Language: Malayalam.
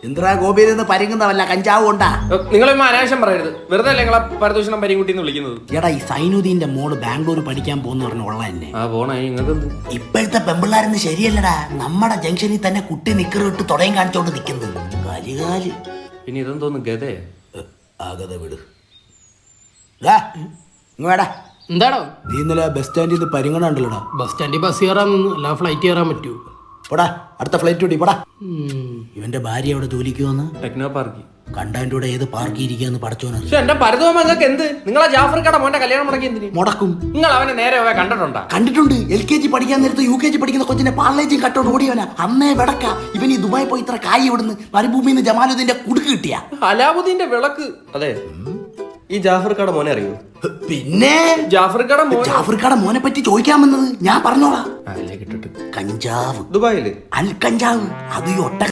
എന്തിനാ ഗോപിയിൽ നിന്ന് പരിങ്ങുന്നവല്ല കഞ്ചാവ് കൊണ്ടാ. നിങ്ങളൊന്നും അനാവശ്യം പറയരുത്. വെറുതെ അല്ലേ നിങ്ങളെ പരദൂഷണം പരിങ്കുട്ടി എന്ന് വിളിക്കുന്നത്? എടാ ഈ സൈനുദ്ദീന്റെ മോള് ബാംഗ്ലൂർ പഠിക്കാൻ പോകുന്ന പറഞ്ഞ ഉള്ള തന്നെ. ഇപ്പോഴത്തെ പെമ്പിള്ളാരെന്ന് ശരിയല്ലടാ. നമ്മുടെ ജംഗ്ഷനിൽ തന്നെ കുട്ടി നിക്കറിട്ട് തുടയും കാണിച്ചോണ്ട് നിക്കുന്നത്. കലികാല്. പിന്നെ ഇതെന്തോന്ന് ഗതേ? ആകത വിട്. ഇങ്ങോടാ. എന്താടോ നീ ഇന്നലെ ബസ് സ്റ്റാൻഡിൽ നിന്ന് പരിങ്ങണുണ്ടല്ലോടാ. ബസ് സ്റ്റാൻഡിൽ ബസ് കയറാൻ നിന്ന് അല്ല ഫ്ലൈറ്റ് കയറാൻ പറ്റൂ. പോടാ അടുത്ത ഫ്ലൈറ്റ് കൂടി പോടാ. ഇവന്റെ ഭാര്യ അവിടെ ജോലിക്ക് വന്ന് ടെക്നോ പാർക്ക് കണ്ടാൻ്റെ കൂടെ ഏത് പാർക്കി ഇരിക്കാന്ന് പടച്ചോനറിയാം. പക്ഷെ എന്റെ പരതോമ നിങ്ങൾക്ക് എന്ത്? നിങ്ങളാ ജാഫർക്കട മോന്റെ കല്യാണം മുടക്കി എന്തിന്? മുടക്കും. നിങ്ങൾ അവനെ നേരെ പോയി കണ്ടിട്ടുണ്ടാ? കണ്ടിട്ടുണ്ട്. LKG പഠിക്കാൻ നേരത്ത് UKG പഠിക്കുന്ന കൊച്ചിനെ പാർലേജും കട്ടോണ്ട് ഓടിയവനാ. അന്നേ വിടക്ക ഇവൻ ഈ ദുബായി പോയി ഇത്ര കായ് ഇവിടുന്ന് മരുഭൂമിയിൽ നിന്ന് ജമാലുദ്ദീന്റെ കുടുക്ക് കിട്ടിയ അലാവുദ്ദീന്റെ വിളക്ക്. അതെ, ഈ ജാഫർക്കാടെ മോനെ അറിയോ? പിന്നെ ജാഫർക്കട മോനെ പറ്റി ചോദിക്കാൻ വന്നത് ഞാൻ പറഞ്ഞോളാം. കിട്ടിട്ട് കഞ്ചാവ് ദുബായില് കഞ്ചാവ് അത് ഈ ഒട്ടക